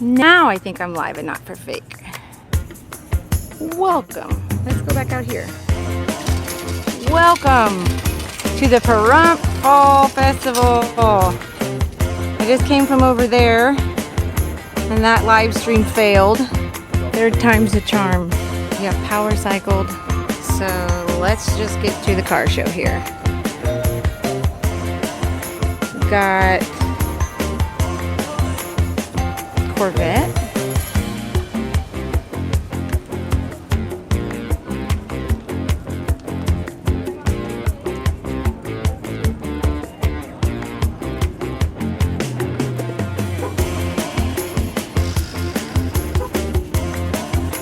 Now I think I'm live and not for fake. Welcome. Let's go back out here. Welcome to the PAHRUMP'S Fall Festival. I just came from over there and that live stream failed. Third time's a charm. We got power cycled. So let's just get to the car show here. Got Corvette.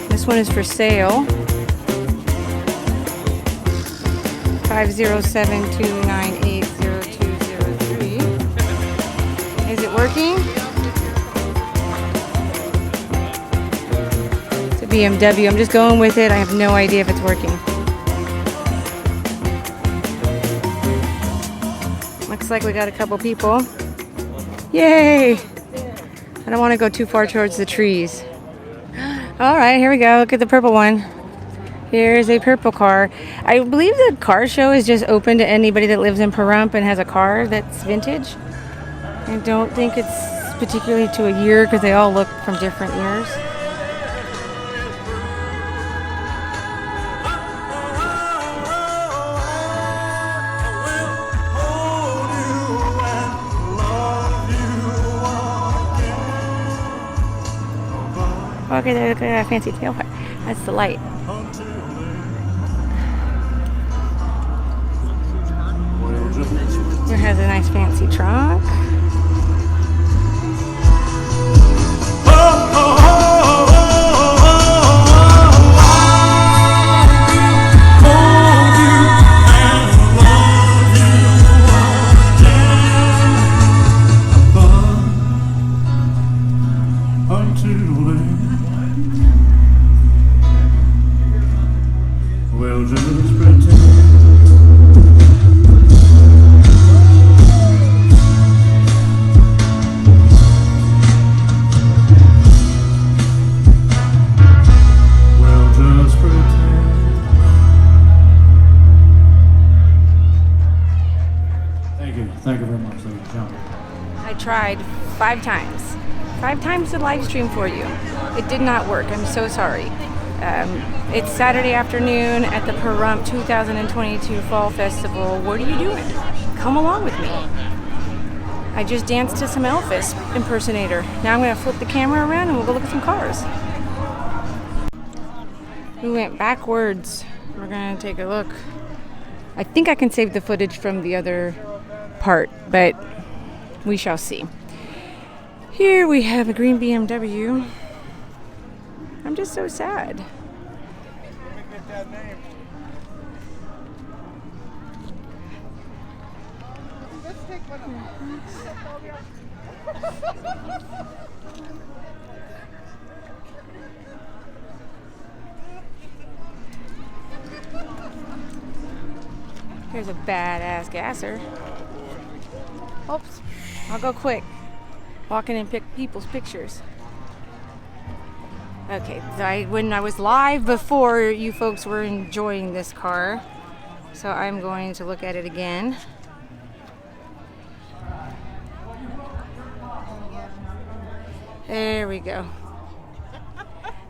This one is for sale. 507-298-0203. Is it working? It's a BMW. I'm just going with it. I have no idea if it's working. Looks like we got a couple people. Yay! I don't want to go too far towards the trees. All right, here we go. Look at the purple one. Here's a purple car. I believe the car show is just open to anybody that lives in PAHRUMP and has a car that's vintage. I don't think it's particularly to a year because they all look from different years. Okay, there's a fancy tailpipe. That's the light. Here has a nice fancy trunk. Thank you very much, ladies and gentlemen. I tried 5 times. 5 times to live stream for you. It did not work. I'm so sorry. It's Saturday afternoon at the PAHRUMP 2022 Fall Festival. What are you doing? Come along with me. I just danced to some Elvis impersonator. Now I'm going to flip the camera around and we'll go look at some cars. We went backwards. We're going to take a look. I think I can save the footage from the other part, but we shall see. Here we have a green BMW. I'm just so sad. Here's a badass gasser. Oops, I'll go quick. Walking and pick people's pictures. Okay, so when I was live before, you folks were enjoying this car. So I'm going to look at it again. There we go.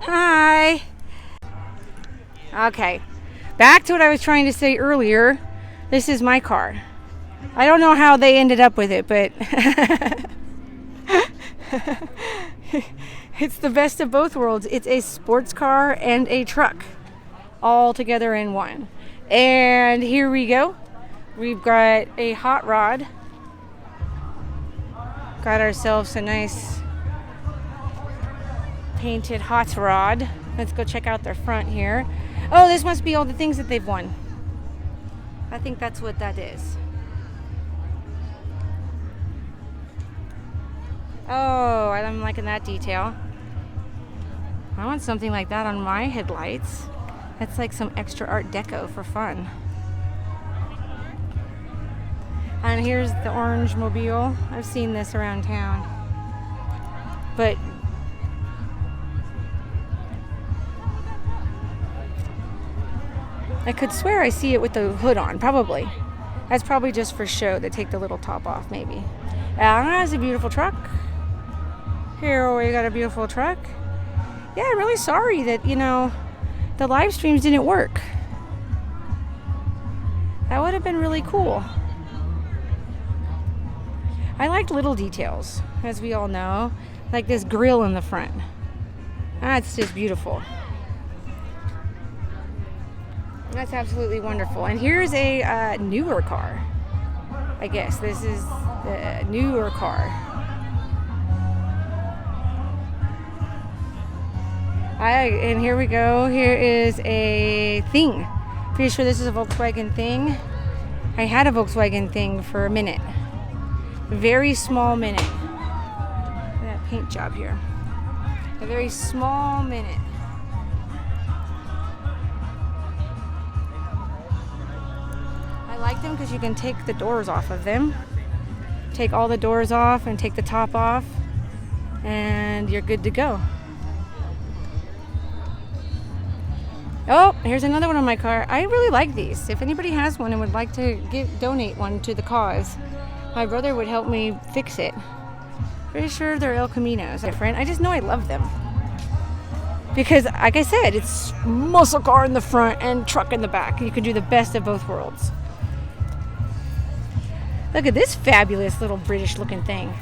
Hi. Okay, back to what I was trying to say earlier. This is my car. I don't know how they ended up with it, but it's the best of both worlds. It's a sports car and a truck all together in one. And here we go. We've got a hot rod. Got ourselves a nice painted hot rod. Let's go check out their front here. Oh, this must be all the things that they've won. I think that's what that is. Oh, I'm liking that detail. I want something like that on my headlights. That's like some extra art deco for fun. And here's the orange mobile. I've seen this around town. But I could swear I see it with the hood on, probably. That's probably just for show. They take the little top off, maybe. That's a beautiful truck. Here we got a beautiful truck. Yeah, I'm really sorry that, the live streams didn't work. That would have been really cool. I like little details, as we all know. Like this grill in the front. That's just beautiful. That's absolutely wonderful. And here's a newer car. I guess this is the newer car. And here we go. Here is a Thing. Pretty sure this is a Volkswagen Thing. I had a Volkswagen Thing for a minute. A very small minute. Look at that paint job here. A very small minute. I like them because you can take the doors off of them. Take all the doors off and take the top off, and you're good to go. Oh, here's another one on my car. I really like these. If anybody has one and would like to donate one to the cause, my brother would help me fix it. Pretty sure they're El Caminos. Different. I just know I love them. Because, like I said, it's muscle car in the front and truck in the back. You can do the best of both worlds. Look at this fabulous little British looking thing.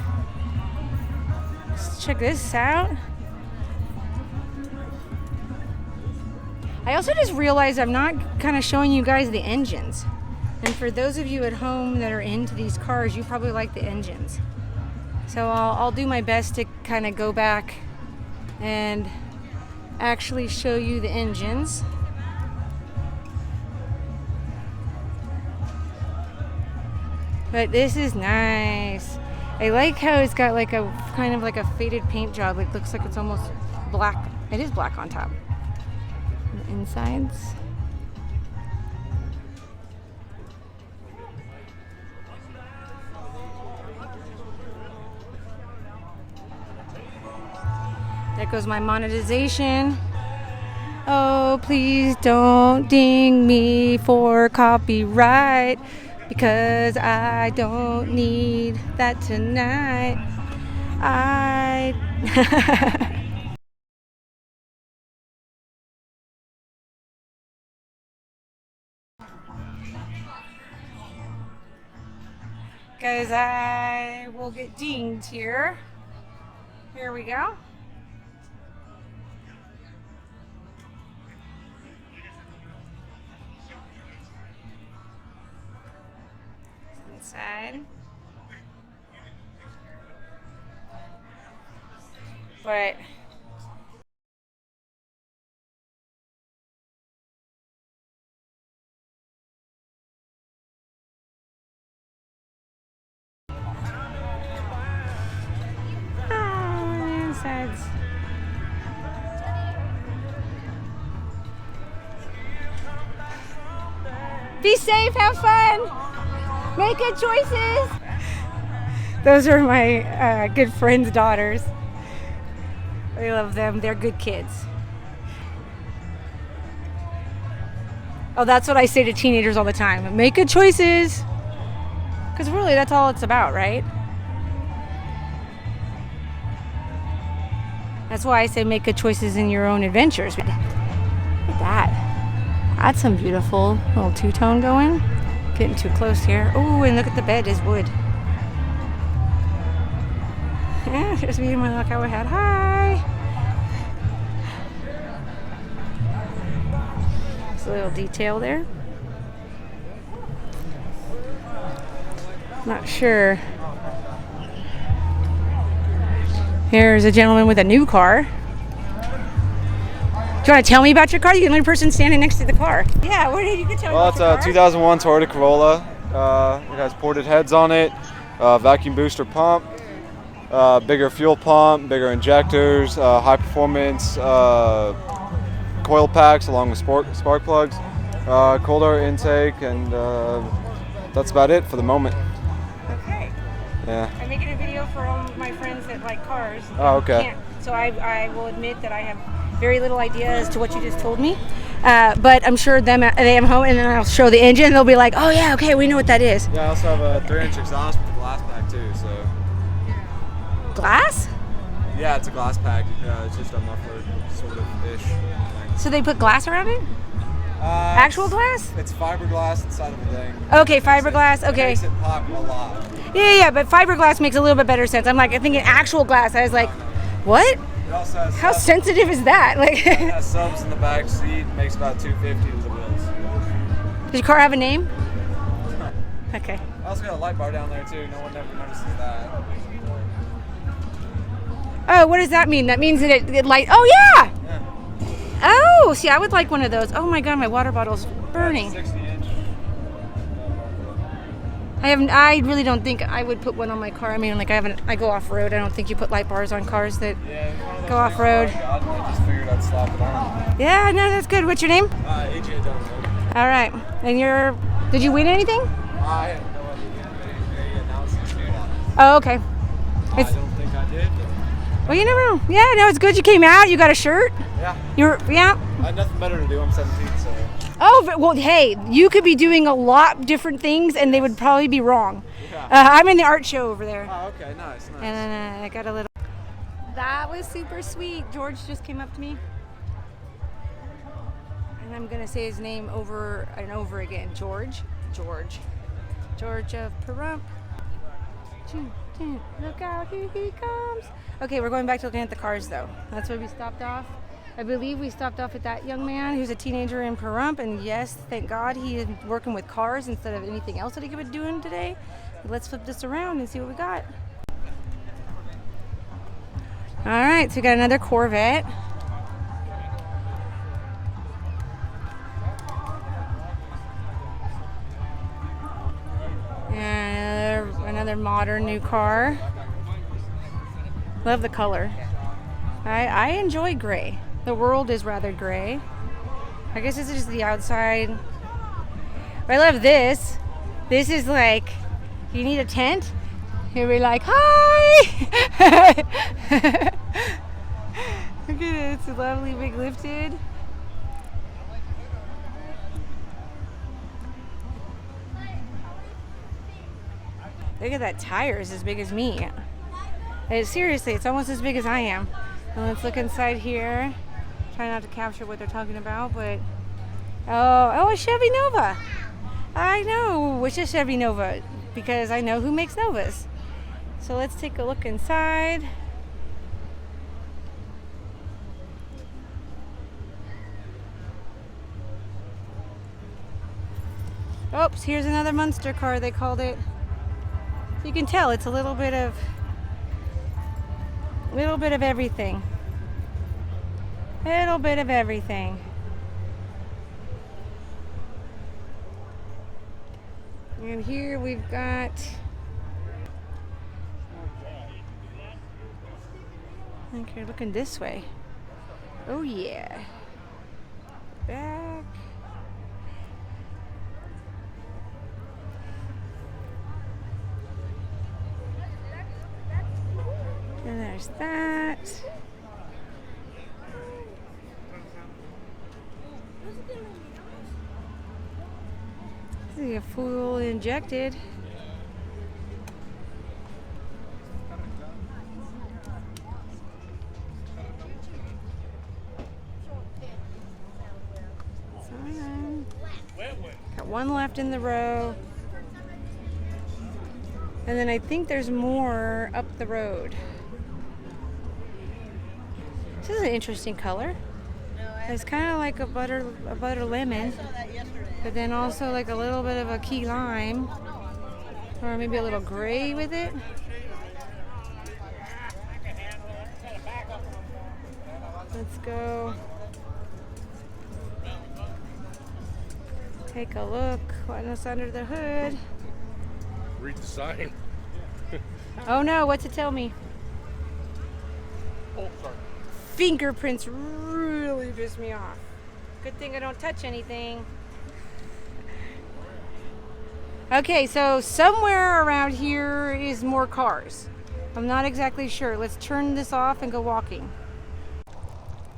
Let's check this out. I also just realized I'm not kind of showing you guys the engines. And for those of you at home that are into these cars, you probably like the engines. So I'll do my best to kind of go back and actually show you the engines. But this is nice. I like how it's got like a kind of like a faded paint job. It looks like it's almost black. It is black on top. The insides. There goes my monetization. Oh, please don't ding me for copyright, because I don't need that tonight. Because I will get dinged here. Here we go. Inside. But insides. Be safe, have fun. Make good choices. Those are my good friends' daughters. I love them. They're good kids. Oh, that's what I say to teenagers all the time. Make good choices. Because really, that's all it's about, right? That's why I say make good choices in your own adventures. Look at that. That's some beautiful little two-tone going. Getting too close here. Oh, and look at the bed is wood. Yeah, here's me and my little cowboy hat. Hi. There's a little detail there. Not sure. Here's a gentleman with a new car. Do you want to tell me about your car? You're the only person standing next to the car. Yeah, you can tell me about your car. Well, it's a 2001 Toyota Corolla. It has ported heads on it, vacuum booster pump, bigger fuel pump, bigger injectors, high performance coil packs along with spark plugs, cold air intake, and that's about it for the moment. Okay. Yeah. I'm making a video for all my friends that like cars. Oh, okay. So I will admit that I have very little idea as to what you just told me. But I'm sure they have home, and then I'll show the engine, and they'll be like, oh yeah, okay, we know what that is. Yeah, I also have a 3-inch exhaust with a glass pack too, so. Glass? Yeah, it's a glass pack. It's just a muffler sort of ish thing. So they put glass around it? Actual glass? It's fiberglass inside of the thing. Okay, fiberglass. Okay. It makes it pop a lot. Yeah, but fiberglass makes a little bit better sense. I'm like, I'm thinking actual glass. I was like, what? It also has How sensitive is that? Like, it has subs in the back seat. Makes about $250 to the wheels. does your car have a name? Okay. I also got a light bar down there too. No one ever notices that. Oh, what does that mean? That means that it light. Oh yeah. Oh, see, I would like one of those. Oh my God, my water bottle's burning. 60-inch. I really don't think I would put one on my car. I mean, like I go off road. I don't think you put light bars on cars that go off road. I just figured I'd slap it on. Yeah, no, that's good. What's your name? AJ Dunlop. All right. And did you win anything? I had no idea. They announced this dude on it. Oh, okay. I don't think I did. Well, you never know. Yeah, no, it's good you came out. You got a shirt. Yeah. Yeah. I had nothing better to do. I'm 17, so. Oh, well, hey, you could be doing a lot different things, and they would probably be wrong. Yeah. I'm in the art show over there. Oh, okay, nice. And then I got a little. That was super sweet. George just came up to me. And I'm going to say his name over and over again. George of Pahrump. Look out, here he comes. Okay, we're going back to looking at the cars, though. That's where we stopped off. I believe we stopped off at that young man who's a teenager in Pahrump, and yes, thank God he is working with cars instead of anything else that he could be doing today. Let's flip this around and see what we got. All right, so we got another Corvette. And another modern new car. Love the color. I enjoy gray. The world is rather gray. I guess this is just the outside. But I love this. This is like, you need a tent? Here we're like, hi! Look at it, it's lovely, big lifted. Look at that tire, it's as big as me. Seriously, it's almost as big as I am. And let's look inside here. Try not to capture what they're talking about, but oh, a Chevy Nova. I know which is Chevy Nova because I know who makes Novas. So let's take a look inside. Oops, here's another monster car, they called it. You can tell it's a little bit of everything. Little bit of everything. And here we've got okay, looking this way. Oh yeah. Back. And there's that. See a fuel injected. Got one left in the row. And then I think there's more up the road. This is an interesting color. It's kind of like a butter lemon, but then also like a little bit of a key lime, or maybe a little gray with it. Let's go take a look what's under the hood. Read the sign. Oh no, what's it tell me? Oh, sorry. Fingerprints really piss me off. Good thing I don't touch anything. Okay, so somewhere around here is more cars. I'm not exactly sure. Let's turn this off and go walking.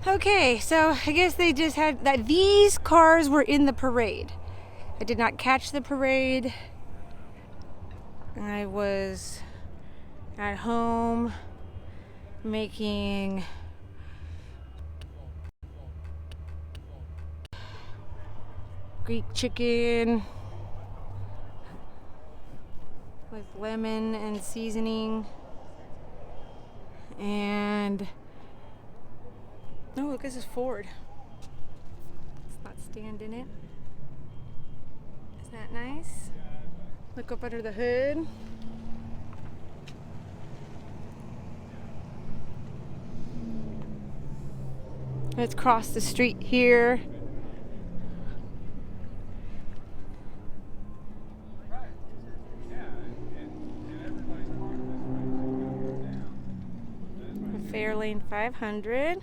Okay, so I guess they just had that these cars were in the parade. I did not catch the parade. I was at home making Greek chicken with lemon and seasoning. And oh, look, this is Ford. Let's not stand in it. Isn't that nice? Look up under the hood. Let's cross the street here. Fairlane 500.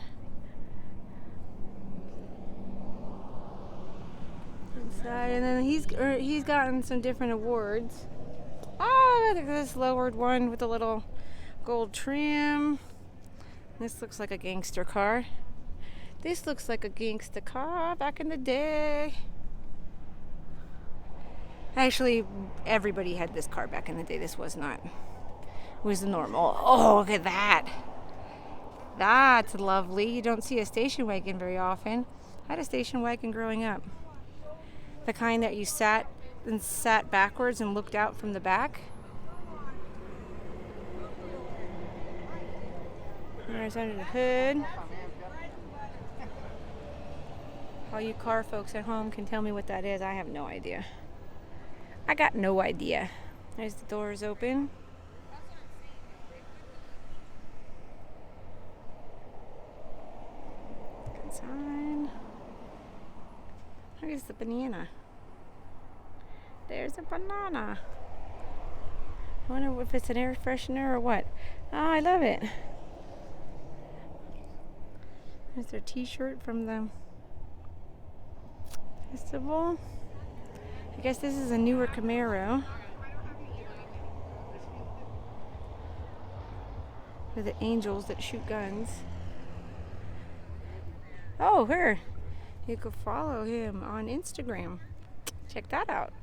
Inside, and then he's gotten some different awards. Oh, look at this lowered one with a little gold trim. This looks like a gangster car. This looks like a gangster car back in the day. Actually, everybody had this car back in the day. This was not. It was normal. Oh, look at that. That's lovely. You don't see a station wagon very often. I had a station wagon growing up. The kind that you sat backwards and looked out from the back. There's under the hood. All you car folks at home can tell me what that is. I have no idea. I got no idea. There's the doors open. Inside. Here's the banana. There's a banana. I wonder if it's an air freshener or what. Oh, I love it. There's their t-shirt from the festival. I guess this is a newer Camaro. With the angels that shoot guns. Oh, here. You could follow him on Instagram. Check that out.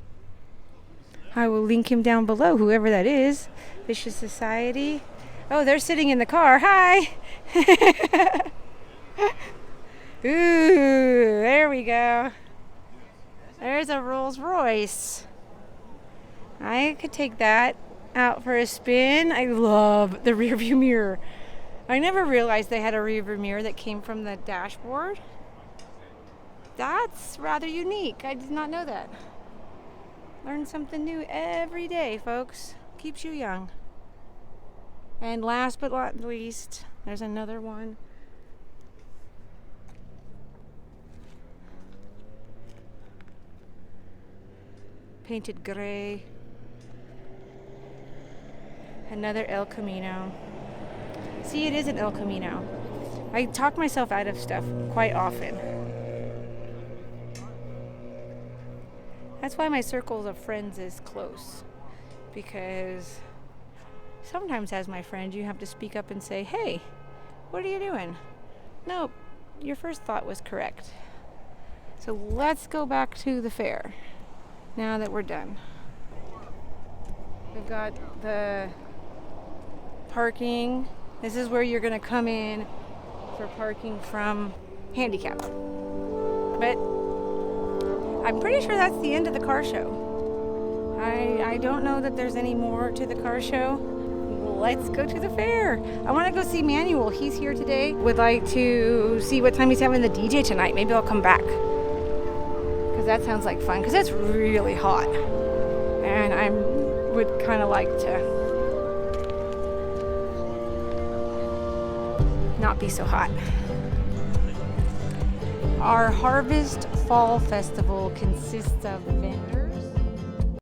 I will link him down below, whoever that is. Vicious Society. Oh, they're sitting in the car. Hi. Ooh, there we go. There's a Rolls-Royce. I could take that out for a spin. I love the rear view mirror. I never realized they had a rear view mirror that came from the dashboard. That's rather unique. I did not know that. Learn something new every day, folks. Keeps you young. And last but not least, there's another one. Painted gray. Another El Camino. See, it is an El Camino. I talk myself out of stuff quite often. That's why my circles of friends is close. Because sometimes as my friend, you have to speak up and say, hey, what are you doing? No, your first thought was correct. So let's go back to the fair now that we're done. We've got the parking. This is where you're going to come in for parking from handicap. But I'm pretty sure that's the end of the car show. I don't know that there's any more to the car show. Let's go to the fair. I want to go see Manuel. He's here today. Would like to see what time he's having the DJ tonight. Maybe I'll come back. Because that sounds like fun. Because it's really hot. And I would kind of like to not be so hot. Our Harvest Fall Festival consists of vendors